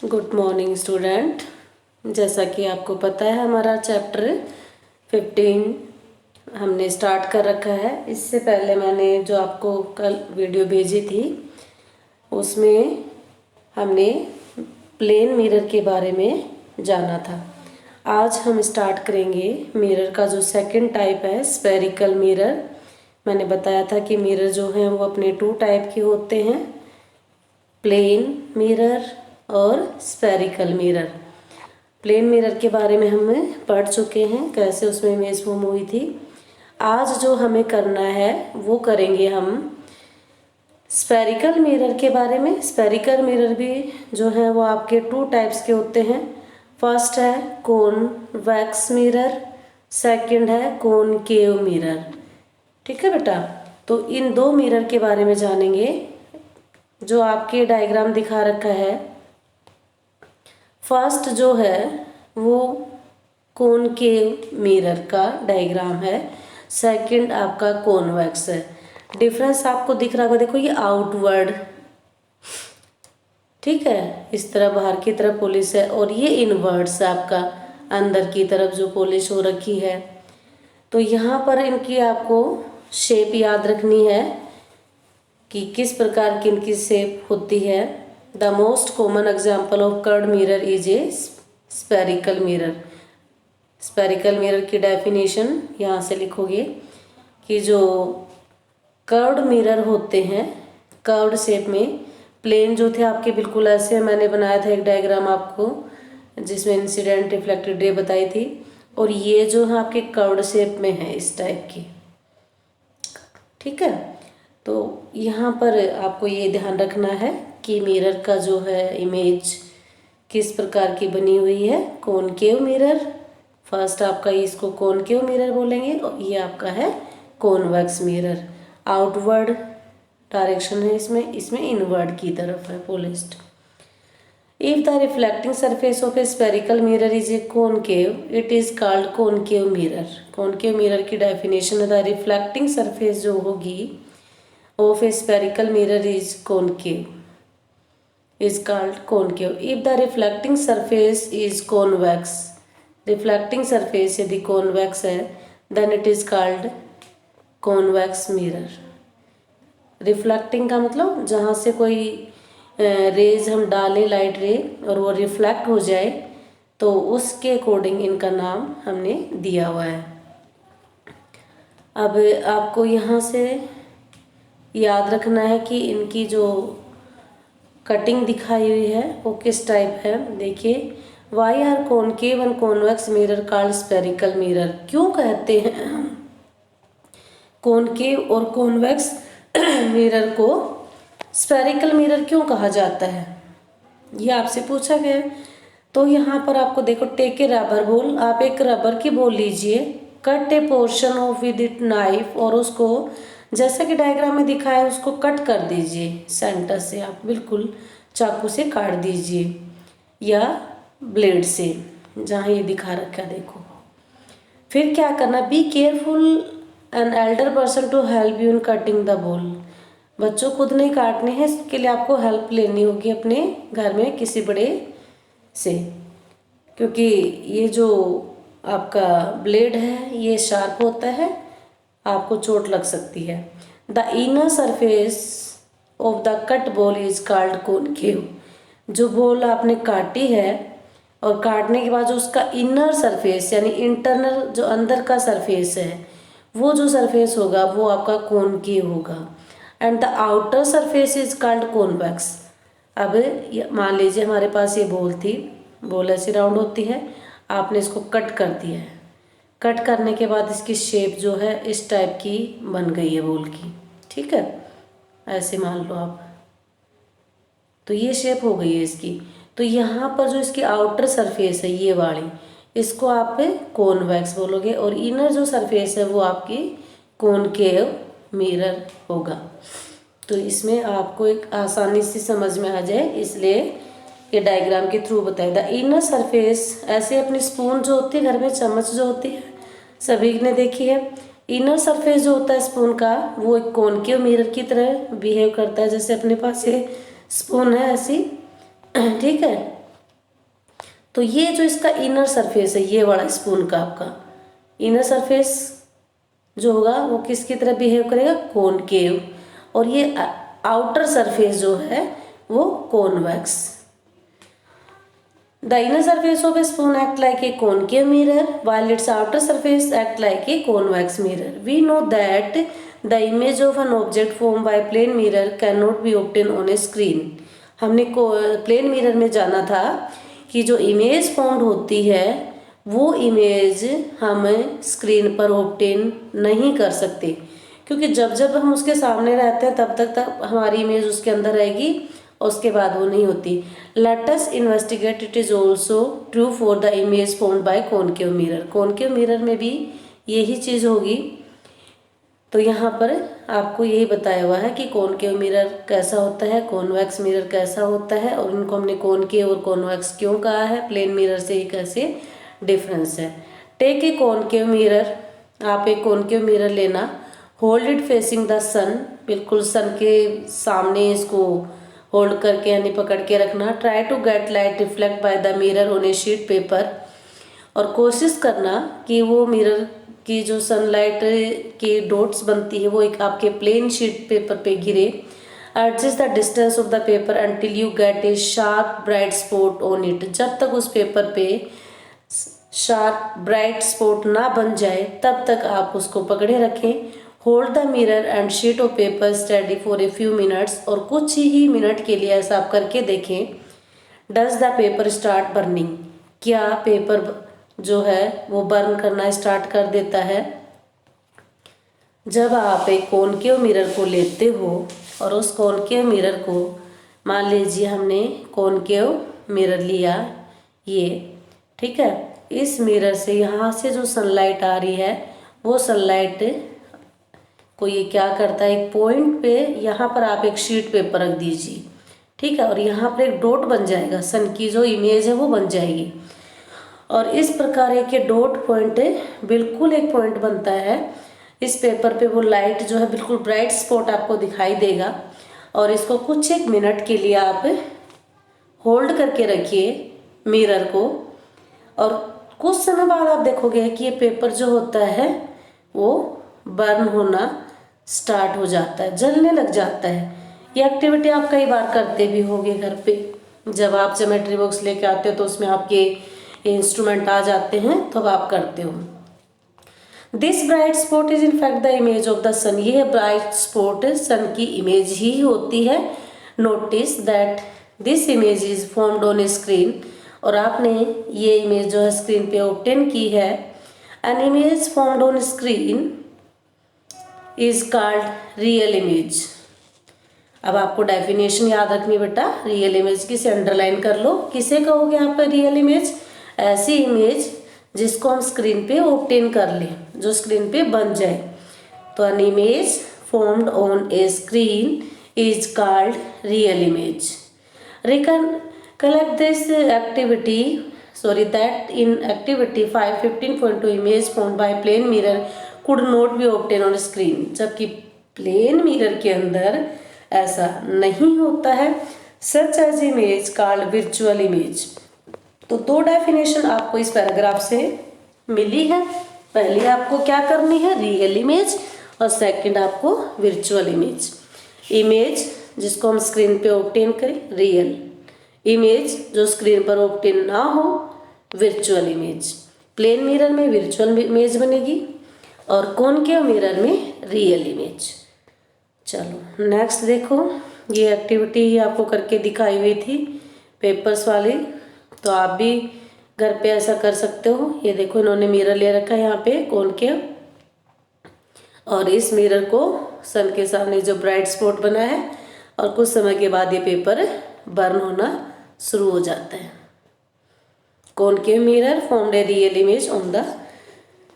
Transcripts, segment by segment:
Good morning student. जैसा कि आपको पता है हमारा चैप्टर 15 हमने स्टार्ट कर रखा है। इससे पहले मैंने जो आपको कल वीडियो भेजी थी उसमें हमने प्लेन मिरर के बारे में जाना था। आज हम स्टार्ट करेंगे मिरर का जो सेकंड टाइप है, स्फेरिकल मिरर। मैंने बताया था कि मिरर जो हैं वो अपने 2 टाइप के होते हैं, प्लेन मिरर और स्फेरिकल मिरर। प्लेन मिरर के बारे में हम पढ़ चुके हैं, कैसे उसमें इमेज फॉर्म हुई थी। आज जो हमें करना है वो करेंगे हम स्फेरिकल मिरर के बारे में। स्फेरिकल मिरर भी जो है वो आपके 2 टाइप्स के होते हैं। फर्स्ट है कॉन्वेक्स मिरर, सेकंड है कॉनकेव मिरर। ठीक है बेटा, तो इन 2 मिरर के बारे में जानेंगे। जो आपके डायग्राम दिखा रखा है, फर्स्ट जो है वो कॉनकेव मिरर का डायग्राम है, सेकंड आपका कॉन्वेक्स है। डिफरेंस आपको दिख रहा होगा, देखो ये आउटवर्ड, ठीक है, इस तरह बाहर की तरफ पॉलिश है, और ये इनवर्ड्स आपका अंदर की तरफ जो पॉलिश हो रखी है। तो यहाँ पर इनकी आपको शेप याद रखनी है कि किस प्रकार की इनकी शेप होती है। The most common example of curved mirror is a spherical mirror. Spherical mirror की डेफिनेशन यहाँ से लिखोगे कि जो कर्व्ड मिरर होते हैं, कर्व्ड शेप में, प्लेन जो थे आपके बिल्कुल ऐसे, मैंने बनाया था एक डायग्राम आपको जिसमें इंसिडेंट रिफ्लेक्टेड रे बताई थी, और ये जो है आपके कर्व्ड शेप में है इस टाइप की। ठीक है, तो यहाँ पर आपको ये ध्यान रखना है कि मिरर का जो है इमेज किस प्रकार की बनी हुई है। कॉनकेव मिरर, फर्स्ट आपका इसको कॉनकेव मिरर बोलेंगे, और ये आपका है कॉन्वेक्स मिरर। आउटवर्ड डायरेक्शन है इसमें, इसमें इनवर्ड की तरफ है polished. If the reflecting surface of A spherical mirror is a concave, it is called concave mirror. Concave mirror की डेफिनेशन है, द रिफ्लेक्टिंग सरफेस जो होगी of a spherical mirror is concave, is called concave. If the reflecting surface is convex, reflecting surface यदि convex है, then it is called convex mirror. Reflecting का मतलब जहाँ से कोई रेज हम डालें, लाइट रे, और वो रिफ्लेक्ट हो जाए, तो उसके अकॉर्डिंग इनका नाम हमने दिया हुआ है। अब आपको यहाँ से याद रखना है कि इनकी जो कटिंग दिखाई हुई है वो किस टाइप है। देखिए, why are concave and convex mirror called spherical mirror. क्यों कहते हैं कॉनकेव और कॉन्वेक्स मिरर को स्फेरिकल मिरर क्यों कहा जाता है, ये आपसे पूछा गया है। तो यहाँ पर आपको देखो, टेक ए रबर बॉल, आप एक रबर की बॉल लीजिए, cut A portion of with it knife, और उसको जैसा कि डायग्राम में दिखाया है उसको कट कर दीजिए सेंटर से, आप बिल्कुल चाकू से काट दीजिए या ब्लेड से, जहाँ ये दिखा रखा है देखो। फिर क्या करना, be careful an elder person to help you in cutting the ball. बच्चों खुद नहीं काटने हैं, इसके लिए आपको हेल्प लेनी होगी अपने घर में किसी बड़े से, क्योंकि ये जो आपका ब्लेड है ये शार्प होता है, आपको चोट लग सकती है। The inner surface of the cut ball is called concave. जो बॉल आपने काटी है और काटने के बाद जो उसका इनर सरफेस यानी इंटरनल जो अंदर का सरफेस है, वो जो सरफेस होगा वो आपका कॉनकेव होगा, and the outer surface is called convex. अब मान लीजिए हमारे पास ये बॉल थी, बॉल ऐसी राउंड होती है, आपने इसको कट कर दिया है, कट करने के बाद इसकी शेप जो है इस टाइप की बन गई है बॉल की। ठीक है, ऐसे मान लो आप, तो ये शेप हो गई है इसकी। तो यहाँ पर जो इसकी आउटर सरफेस है ये वाली, इसको आप कॉन्वेक्स बोलोगे, और इनर जो सरफेस है वो आपकी कॉनकेव मिरर होगा। तो इसमें आपको एक आसानी से समझ में आ जाए, इसलिए ये डायग्राम के थ्रू बताया। द इनर सरफेस, ऐसे अपनी स्पून जो होती है घर में, चम्मच जो होती है सभी ने देखी है, इनर सरफेस जो होता है स्पून का वो एक कॉनकेव मिरर की तरह बिहेव करता है। जैसे अपने पास ये स्पून है ऐसी, ठीक है, तो ये जो इसका इनर सरफेस है, ये वाला स्पून का आपका इनर सरफेस जो होगा वो किसकी तरह बिहेव करेगा, कॉनकेव, और ये आउटर सरफेस जो है वो convex. The inner surface of A spoon act like a concave mirror while its outer surface act like a convex mirror. We know that the image of an object formed by plane mirror cannot be obtained on a screen. हमने plane mirror में जाना था कि जो image formed होती है वो image हम स्क्रीन पर ऑब्टेन नहीं कर सकते, क्योंकि जब जब हम उसके सामने रहते हैं तब तक हमारी इमेज उसके अंदर रहेगी और उसके बाद वो नहीं होती। Let us investigate, it is also true for the image formed by concave mirror. Concave mirror में भी यही चीज़ होगी। तो यहाँ पर आपको यही बताया हुआ है कि कॉनकेव मिरर कैसा होता है, कॉन्वेक्स मिरर कैसा होता है, और इनको हमने कॉनकेव और कॉन्वेक्स क्यों कहा है, प्लेन मिरर से ही कैसे डिफरेंस है। टेक ए कॉनकेव मिरर, आप एक कॉनकेव मिरर लेना, होल्ड इट फेसिंग द सन, बिल्कुल सन के सामने इसको होल्ड करके यानी पकड़ के रखना। Try to get light reflect by the mirror on a sheet paper, और कोशिश करना कि वो मिरर की जो सनलाइट की डॉट्स बनती है वो एक आपके प्लेन शीट पेपर पे गिरे। Adjust the distance of the paper until you get A sharp bright spot on it, जब तक उस पेपर पे शार्प ब्राइट स्पॉट ना बन जाए तब तक आप उसको पकड़े रखें। Hold the mirror and sheet of paper study for a few minutes, और कुछ ही मिनट के लिए ऐसा आप करके देखें। Does the paper start burning, क्या पेपर जो है वो बर्न करना स्टार्ट कर देता है। जब आप एक कॉनकेव मिरर को लेते हो और उस कॉनकेव मिरर को, मान लीजिए हमने कॉनकेव मिरर लिया ये, ठीक है, इस मिरर से यहाँ से जो सनलाइट आ रही है वो सनलाइट को ये क्या करता है, एक पॉइंट पे यहाँ पर आप एक शीट पेपर रख दीजिए, ठीक है, और यहाँ पर एक डॉट बन जाएगा, सन की जो इमेज है वो बन जाएगी। और इस प्रकार एक डॉट पॉइंट बिल्कुल एक पॉइंट बनता है इस पेपर पे, वो लाइट जो है बिल्कुल ब्राइट स्पॉट आपको दिखाई देगा। और इसको कुछ एक मिनट के लिए आप होल्ड करके रखिए मिरर को, और कुछ समय बाद आप देखोगे कि ये पेपर जो होता है वो बर्न होना स्टार्ट हो जाता है, जलने लग जाता है। ये एक्टिविटी आप कई बार करते भी होंगे घर पे, जब आप ज्योमेट्री बॉक्स लेके आते हो तो उसमें आपके इंस्ट्रूमेंट आ जाते हैं तो अब आप करते हो। This bright spot is in fact the image of the sun, ये ब्राइट स्पॉट सन की इमेज ही होती है। Notice that this image is formed on a screen, और आपने ये इमेज जो है स्क्रीन पे ऑब्टेन की है। An image formed on screen is called real image. अब आपको डेफिनेशन याद रखनी बेटा, रियल इमेज की, से अंडरलाइन कर लो। किसे कहोगे आप रियल इमेज, ऐसी इमेज जिसको हम स्क्रीन पे ऑब्टेन कर लें, जो स्क्रीन पे बन जाए। तो an image formed on a screen is called real image. recollect this activity, that in activity 5:15.2 image formed by plane mirror could not be obtained on screen, जबकि प्लेन मिरर के अंदर ऐसा नहीं होता है। Such as image called virtual image. तो दो definition आपको इस पैराग्राफ से मिली है। पहली आपको क्या करनी है, रियल इमेज, और सेकंड आपको विर्चुअल इमेज। इमेज जिसको हम स्क्रीन पे ऑब्टेन करें, रियल इमेज जो स्क्रीन पर ऑब्टेन ना हो, विर्चुअल इमेज। प्लेन मिरर में विर्चुअल इमेज बनेगी और कॉनकेव मिरर में रियल इमेज। चलो नेक्स्ट देखो, ये एक्टिविटी ही आपको करके दिखाई हुई थी पेपर्स वाली, तो आप भी घर पे ऐसा कर सकते हो। ये देखो इन्होंने मिरर ले रखा है यहाँ पे कॉनकेव, और इस मिरर को सन के सामने जो ब्राइट स्पॉट बना है, और कुछ समय के बाद ये पेपर बर्न होना शुरू हो जाता है। Concave mirror formed a real image on the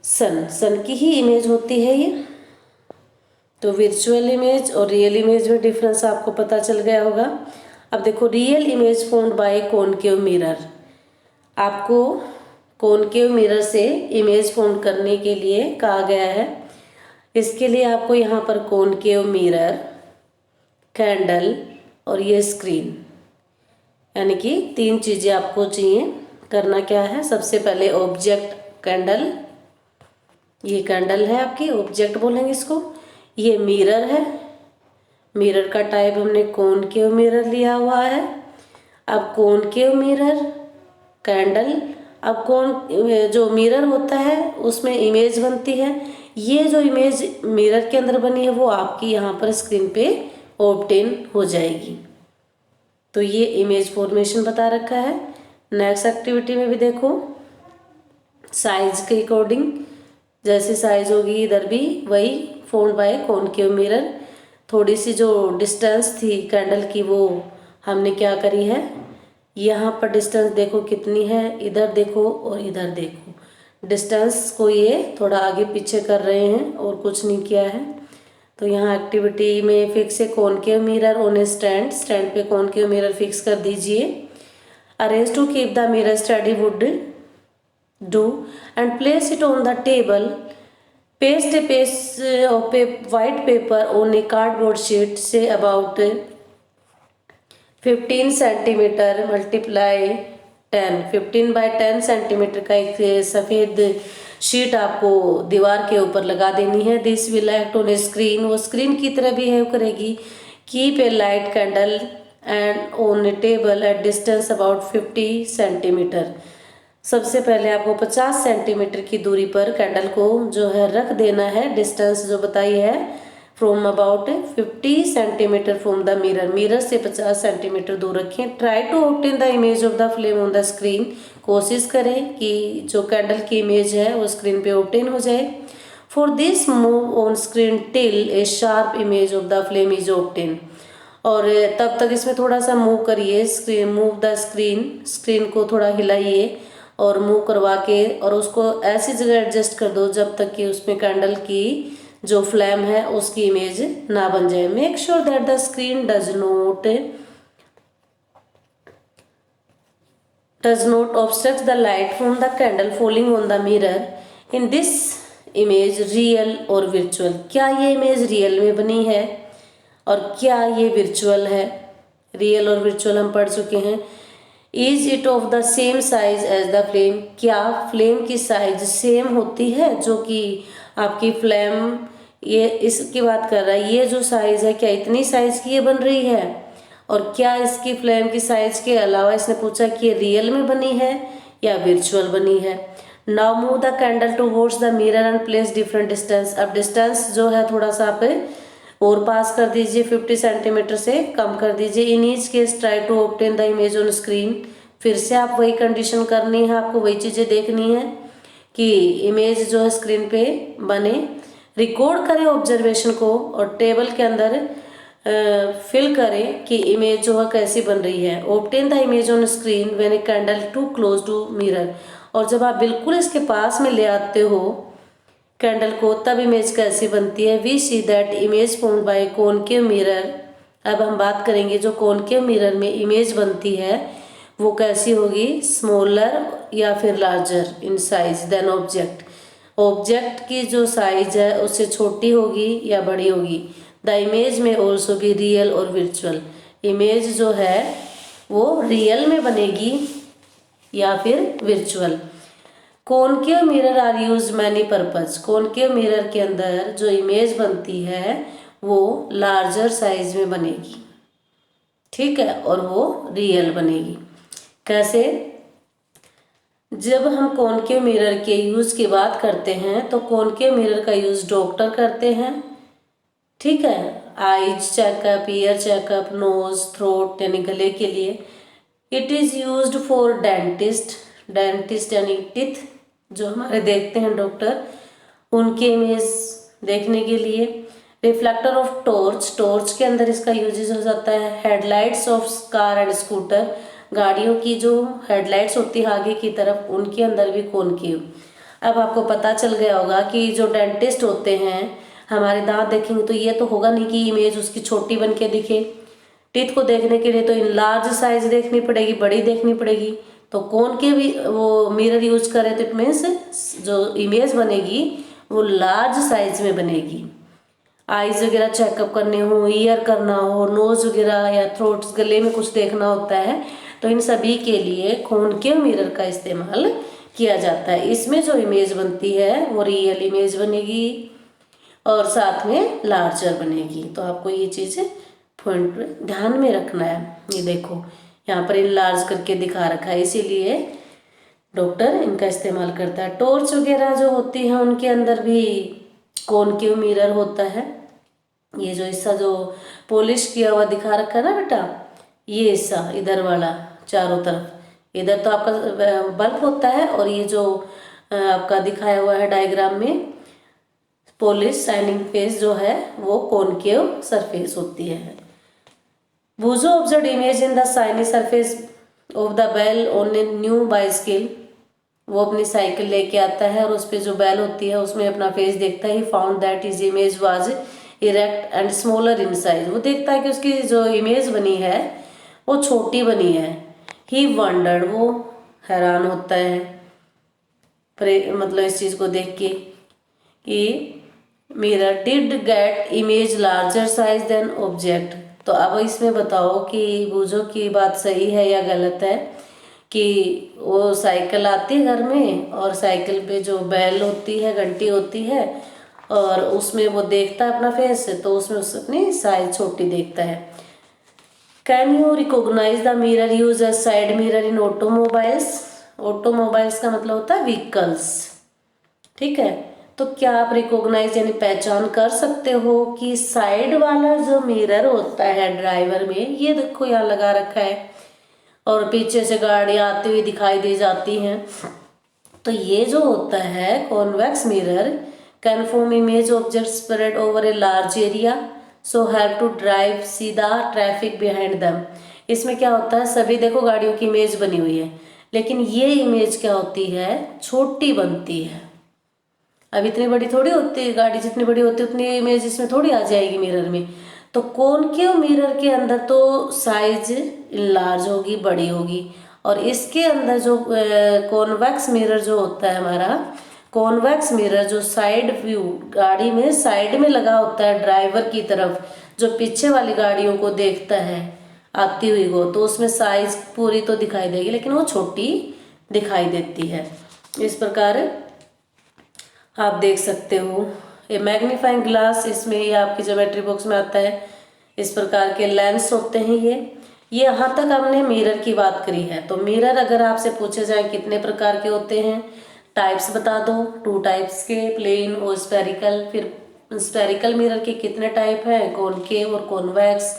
sun, sun की ही इमेज होती है ये। तो विर्चुअल इमेज और रियल इमेज में डिफरेंस आपको पता चल गया होगा। अब देखो, real image formed by concave mirror, आपको कॉनकेव मिरर से इमेज फॉर्म करने के लिए कहा गया है। इसके लिए आपको यहाँ पर कॉनकेव मिरर, कैंडल और ये स्क्रीन, यानी कि तीन चीज़ें आपको चाहिए। करना क्या है, सबसे पहले ऑब्जेक्ट कैंडल, ये कैंडल है आपकी, ऑब्जेक्ट बोलेंगे इसको। ये मिरर है, मिरर का टाइप हमने कॉनकेव मिरर लिया हुआ है। अब कॉनकेव मिरर, कैंडल, अब जो मिरर होता है उसमें इमेज बनती है। ये जो इमेज मिरर के अंदर बनी है वो आपकी यहाँ पर स्क्रीन पे ऑब्टेन हो जाएगी। तो ये इमेज फॉर्मेशन बता रखा है। नेक्स्ट एक्टिविटी में भी देखो, साइज के अकॉर्डिंग जैसी साइज होगी इधर भी वही फोल्ड बाय कॉनकेव मिरर। थोड़ी सी जो डिस्टेंस थी कैंडल की वो हमने क्या करी है, यहाँ पर डिस्टेंस देखो कितनी है, इधर देखो और इधर देखो, डिस्टेंस को ये थोड़ा आगे पीछे कर रहे हैं और कुछ नहीं किया है। तो यहाँ एक्टिविटी में फिक्स है concave mirror on a stand, stand पे कॉनकेव मिरर फिक्स कर दीजिए। Arrange to keep the mirror study wood do and place it on the table. Paste a piece of white paper on a cardboard sheet say about 15 centimetre multiply 10, 15 by 10 centimetre का एक सफ़ेद sheet आपको दीवार के ऊपर लगा देनी है। This will act on a screen, वो स्क्रीन की तरह बिहेव करेगी। Keep a light candle and on A table at distance about 50 centimetre. सबसे पहले आपको 50 सेंटीमीटर की दूरी पर कैंडल को जो है रख देना है। डिस्टेंस जो बताई है from about 50 centimetre from the mirror, mirror से 50 सेंटीमीटर दूर रखें। Try to obtain the image of the flame on the screen, कोशिश करें कि जो कैंडल की इमेज है वो स्क्रीन पे ऑब्टेन हो जाए। For this move on screen till A sharp image of the flame is obtain, और तब तक इसमें थोड़ा सा मूव करिए, screen move the screen, screen को थोड़ा हिलाइए और मूव करवा के और उसको ऐसी जगह एडजस्ट कर दो जब तक कि उसमें कैंडल की जो फ्लेम है उसकी इमेज ना बन जाए। Make sure that the screen does not obstruct the light from the candle falling on the mirror. In this image real और विर्चुअल, क्या ये इमेज रियल में बनी है और क्या ये विर्चुअल है। रियल और विर्चुअल हम पढ़ चुके हैं। Is it of the same size as the flame, क्या फ्लेम की साइज सेम होती है जो कि आपकी फ्लेम, ये इसकी बात कर रहा है, ये जो साइज है क्या इतनी साइज की ये बन रही है, और क्या इसकी फ्लेम की साइज के अलावा इसने पूछा कि ये रियल में बनी है या विर्चुअल बनी है। Now move the candle towards the mirror and place different distance. अब डिस्टेंस जो है थोड़ा सा आप और पास कर दीजिए, 50 सेंटीमीटर से कम कर दीजिए। In each case try to obtain the image on screen, फिर से आप वही कंडीशन करनी है, आपको वही चीज़ें देखनी है कि इमेज जो है स्क्रीन पे बने। रिकॉर्ड करें ऑब्जर्वेशन को और टेबल के अंदर फिल करें कि इमेज जो है कैसी बन रही है। Obtain the image on screen when a candle too close to mirror, और जब आप बिल्कुल इसके पास में ले आते हो कैंडल को तब इमेज कैसी बनती है। We see that image formed by concave mirror. अब हम बात करेंगे जो कॉनकेव मिरर में इमेज बनती है वो कैसी होगी, स्मॉलर या फिर larger in size than object. Object की जो साइज है उससे छोटी होगी या बड़ी होगी। द इमेज में ऑल्सो भी रियल और विर्चुअल, इमेज जो है वो रियल में बनेगी या फिर virtual. Concave mirror are use many purpose, concave mirror के अंदर जो इमेज बनती है वो लार्जर साइज में बनेगी, ठीक है, और वो रियल बनेगी। कैसे, जब हम कॉनकेव मिरर के यूज की बात करते हैं तो कॉनकेव मिरर का यूज डॉक्टर करते हैं, ठीक है, eyes checkup, ear checkup, nose, throat यानी गले के लिए। It is used for dentist, dentist यानी टीथ जो हमारे देखते हैं डॉक्टर, उनकी इमेज देखने के लिए। रिफ्लेक्टर ऑफ टॉर्च, टॉर्च के अंदर इसका यूजेस हो जाता है। Headlights of car and scooter, गाड़ियों की जो हेडलाइट्स होती है आगे की तरफ उनके अंदर भी कॉनकेव। अब आपको पता चल गया होगा कि जो डेंटिस्ट होते हैं हमारे दांत देखेंगे तो ये तो होगा नहीं कि इमेज उसकी छोटी बन के दिखे। टीथ को देखने के लिए तो इन लार्ज साइज देखनी पड़ेगी, बड़ी देखनी पड़ेगी। तो कॉनकेव भी वो मिरर यूज करें तो इट मीन्स जो इमेज बनेगी वो लार्ज साइज में बनेगी। आईज वगैरह चेकअप करने हो, ईयर करना हो, नोज वगैरह या थ्रोट, गले में कुछ देखना होता है तो इन सभी के लिए कॉनकेव मिरर का इस्तेमाल किया जाता है। इसमें जो इमेज बनती है वो रियल इमेज बनेगी और साथ में लार्जर बनेगी। तो आपको ये चीज़ पॉइंट ध्यान में रखना है। ये देखो यहाँ पर इनलार्ज करके दिखा रखा है, इसीलिए डॉक्टर इनका इस्तेमाल करता है। टॉर्च वगैरह जो होती है उनके अंदर भी कॉनकेव मिरर होता है। ये जो हिस्सा जो पॉलिश किया हुआ दिखा रखा है ना बेटा, ये हिस्सा इधर वाला चारों तरफ, इधर तो आपका बल्ब होता है और ये जो आपका दिखाया हुआ है डायग्राम में पॉलिश शाइनिंग फेस जो है वो कॉनकेव सरफेस होती है। Buzo observed image in the shiny surface of the bell on a new bicycle। वो अपनी साइकिल लेके आता है और उस पर जो बैल होती है उसमें अपना फेस देखता है। He found that his image was erect and smaller in size. वो देखता है कि उसकी जो इमेज बनी है वो छोटी बनी है। ही वंडर्ड, वो हैरान होता है मतलब इस चीज़ को देख के कि mirror did get image larger size than object. तो अब इसमें बताओ कि बूझो की बात सही है या गलत है कि वो साइकिल आती है घर में और साइकिल पे जो बैल होती है, घंटी होती है, और उसमें वो देखता है अपना फेस, तो उसमें उससे अपनी साइज छोटी देखता है। Can you recognise the mirror use as side mirror in automobiles. Automobiles का मतलब होता है व्हीकल्स, ठीक है। तो क्या आप रिकॉग्नाइज यानी पहचान कर सकते हो कि साइड वाला जो मिरर होता है ड्राइवर में, ये देखो यहाँ लगा रखा है और पीछे से गाड़ियाँ आती हुई दिखाई दे जाती हैं, तो ये जो होता है convex mirror can form image object spread over a large area so have to drive see the traffic behind them. इसमें क्या होता है, सभी देखो गाड़ियों की इमेज बनी हुई है, लेकिन ये इमेज क्या होती है, छोटी बनती है। अब इतनी बड़ी थोड़ी होती है गाड़ी, जितनी बड़ी होती है उतनी इमेज इसमें थोड़ी आ जाएगी मिरर में। तो कॉनकेव मिरर के अंदर तो साइज लार्ज होगी, बड़ी होगी, और इसके अंदर जो कॉन्वेक्स मिरर जो होता है हमारा, कॉन्वेक्स मिरर जो साइड व्यू गाड़ी में साइड में लगा होता है ड्राइवर की तरफ, जो पीछे वाली गाड़ियों को देखता है आती हुई को, तो उसमें साइज पूरी तो दिखाई देगी लेकिन वो छोटी दिखाई देती है। इस प्रकार आप देख सकते हो। ये मैग्नीफाइंग ग्लास, इसमें ये आपकी ज्योमेट्री बॉक्स में आता है। इस प्रकार के लेंस होते हैं ये यहाँ तक हमने मिरर की बात करी है। तो मिरर अगर आपसे पूछे जाए कितने प्रकार के होते हैं, टाइप्स बता दो, 2 टाइप्स के, प्लेन और स्फेरिकल। फिर स्फेरिकल मिरर के कितने टाइप हैं, कॉनकेव और कॉन्वेक्स।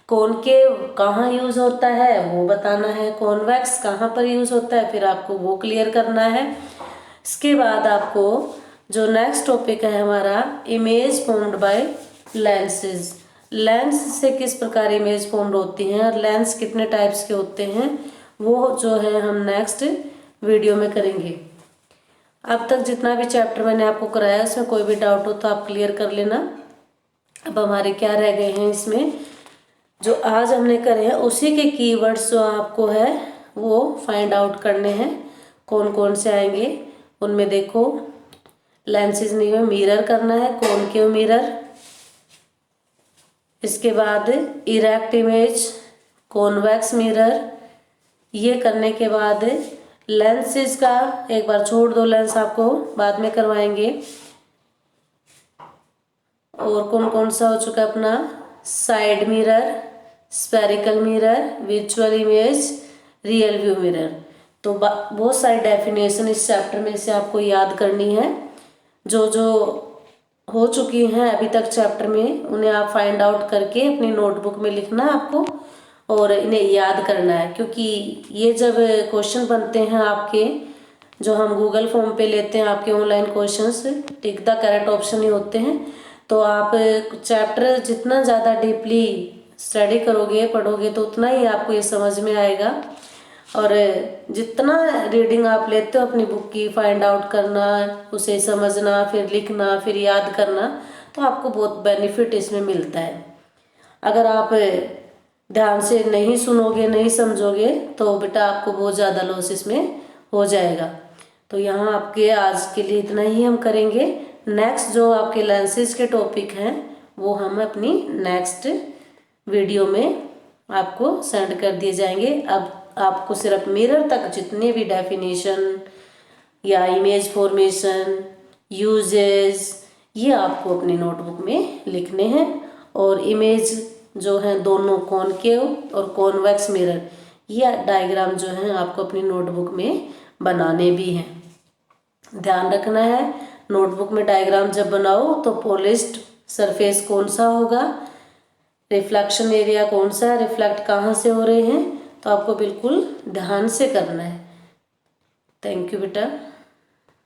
कॉनकेव कहाँ यूज होता है वो बताना है, कॉन्वेक्स कहाँ पर यूज होता है फिर आपको वो क्लियर करना है। इसके बाद आपको जो नेक्स्ट टॉपिक है हमारा, image formed bye lenses. Lens से किस प्रकार इमेज फॉर्म्ड होती हैं और लेंस कितने टाइप्स के होते हैं वो जो है हम नेक्स्ट वीडियो में करेंगे। अब तक जितना भी चैप्टर मैंने आपको कराया उसमें कोई भी डाउट हो तो आप क्लियर कर लेना। अब हमारे क्या रह गए हैं इसमें, जो आज हमने करे हैं उसी के कीवर्ड्स जो आपको है वो फाइंड आउट करने हैं। कौन कौन से आएंगे उनमें देखो, लेंसेज नहीं है, मिरर करना है, कॉनकेव मिरर, इसके बाद इरेक्ट इमेज, कॉन्वेक्स मिरर, ये करने के बाद लेंसेज का एक बार छोड़ दो, लेंस आपको बाद में करवाएंगे। और कौन कौन सा हो चुका अपना, side mirror, spherical mirror, visual image, real view mirror. तो बहुत सारी डेफिनेशन इस चैप्टर में से आपको याद करनी है। जो जो हो चुकी हैं अभी तक चैप्टर में उन्हें आप फाइंड आउट करके अपनी नोटबुक में लिखना है आपको और इन्हें याद करना है, क्योंकि ये जब क्वेश्चन बनते हैं आपके, जो हम गूगल फॉर्म पे लेते हैं आपके online questions, tick the correct option ही होते हैं। तो आप चैप्टर जितना ज़्यादा डीपली स्टडी करोगे, पढ़ोगे, तो उतना ही आपको ये समझ में आएगा। और जितना रीडिंग आप लेते हो अपनी बुक की, फाइंड आउट करना, उसे समझना, फिर लिखना, फिर याद करना, तो आपको बहुत बेनिफिट इसमें मिलता है। अगर आप ध्यान से नहीं सुनोगे, नहीं समझोगे, तो बेटा आपको बहुत ज़्यादा लॉस इसमें हो जाएगा। तो यहाँ आपके आज के लिए इतना ही हम करेंगे। नेक्स्ट जो आपके लेंसेज के टॉपिक हैं वो हम अपनी नेक्स्ट वीडियो में आपको सेंड कर दिए जाएंगे। अब आपको सिर्फ मिरर तक जितने भी डेफिनेशन या इमेज फॉर्मेशन, यूजेस, ये आपको अपनी नोटबुक में लिखने हैं। और इमेज जो है दोनों कॉनकेव और कॉन्वेक्स मिरर, ये डायग्राम जो है आपको अपनी नोटबुक में बनाने भी हैं। ध्यान रखना है, नोटबुक में डायग्राम जब बनाओ तो पॉलिश्ड सरफेस कौन सा होगा, रिफ्लेक्शन एरिया कौन सा है, रिफ्लेक्ट कहाँ से हो रहे हैं, तो आपको बिल्कुल ध्यान से करना है। थैंक यू बेटा।